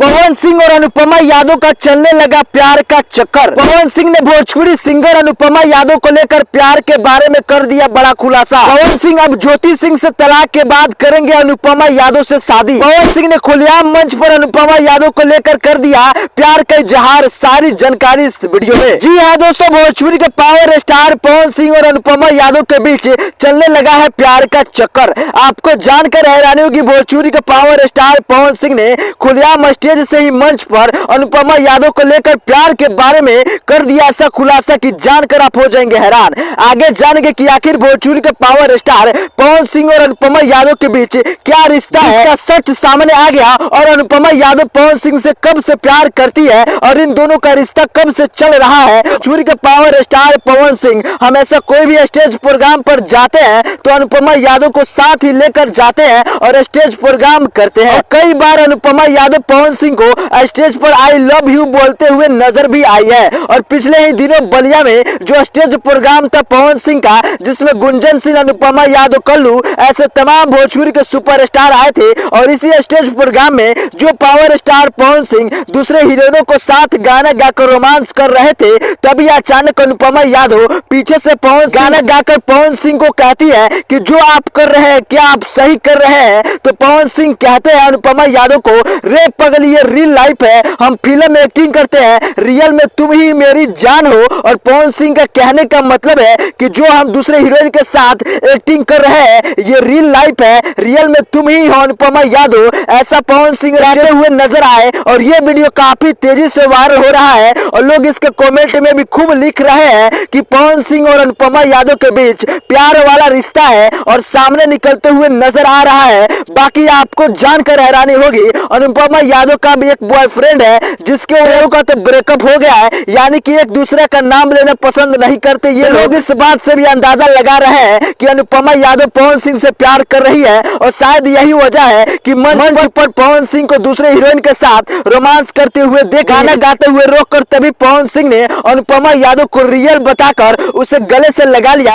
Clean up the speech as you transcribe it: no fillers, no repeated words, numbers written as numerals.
पवन सिंह और अनुपमा यादव का चलने लगा प्यार का चक्कर। पवन सिंह ने भोजपुरी सिंगर अनुपमा यादव को लेकर प्यार के बारे में कर दिया बड़ा खुलासा। पवन सिंह अब ज्योति सिंह से तलाक के बाद करेंगे अनुपमा यादव से शादी। पवन सिंह ने खुलेआम मंच पर अनुपमा यादव को लेकर कर दिया प्यार का इजहार। सारी जानकारी इस वीडियो में। जी हाँ दोस्तों, भोजपुरी के पावर स्टार पवन सिंह और अनुपमा यादव के बीच चलने लगा है प्यार का चक्कर। आपको जानकर हैरानी होगी, भोजपुरी के पावर स्टार पवन सिंह ने खुलेआम स्टेज से ही मंच पर अनुपमा यादव को लेकर प्यार के बारे में कर दिया ऐसा खुलासा कि जानकर आप हो जाएंगे हैरान। आगे जानेंगे कि आखिर भोजपुरी के पावर स्टार पवन सिंह और अनुपमा यादव के बीच क्या रिश्ता है। इसका सच सामने आ गया और अनुपमा यादव पवन सिंह से कब से प्यार करती है और इन दोनों का रिश्ता कब से चल रहा है। भोजपुरी के पावर स्टार पवन सिंह हमेशा कोई भी स्टेज प्रोग्राम पर जाते हैं तो अनुपमा यादव को साथ ही लेकर जाते हैं और स्टेज प्रोग्राम करते हैं। कई बार अनुपमा यादव पवन सिंह को स्टेज पर आई लव यू बोलते हुए नजर भी आई है। और पिछले ही दिनों बलिया में जो स्टेज प्रोग्राम था पवन सिंह का, जिसमें गुंजन सिंह, अनुपमा यादव, कल्लू ऐसे तमाम भोजपुरी के सुपरस्टार आए थे और इसी स्टेज प्रोग्राम में जो पावर स्टार पवन सिंह दूसरे हीरोइनों को साथ गाना गाकर रोमांस कर रहे थे, तभी अचानक अनुपमा यादव पीछे से गाना गाकर पवन सिंह को कहती है कि जो आप कर रहे हैं क्या आप सही कर रहे हैं। तो पवन सिंह कहते हैं अनुपमा यादव को, रे पगली ये रियल लाइफ है, हम फिल्म में एक्टिंग करते हैं, रियल में तुम ही मेरी जान हो। और पवन सिंह का कहने का मतलब है कि जो हम दूसरे हीरोइन के साथ एक्टिंग कर रहे हैं ये रियल लाइफ है, रियल में तुम ही हो अनुपमा यादव। ऐसा पवन सिंह रहते हुए नजर आए और ये वीडियो काफी तेजी से वायरल हो रहा है और लोग इसके कमेंट में भी खूब लिख रहे हैं कि पवन सिंह और अनुपमा यादव के बीच प्यार वाला रिश्ता है और सामने निकलते हुए नजर आ रहा है। बाकी आपको जानकर हैरानी होगी, अनुपमा यादव का भी एक बॉयफ्रेंड है जिसके लोगों का तो ब्रेकअप हो गया है, यानी कि एक दूसरे का नाम लेना पसंद नहीं करते। ये लोग इस बात से भी अंदाजा लगा रहे हैं कि अनुपमा यादव पवन सिंह से प्यार कर रही है और शायद यही वजह है कि मंच पर पवन सिंह को दूसरे हीरोइन के साथ रोमांस करते हुए गाना गाते हुए रोककर तभी पवन सिंह ने अनुपमा यादव को रियल बताकर उसे गले से लगा लिया।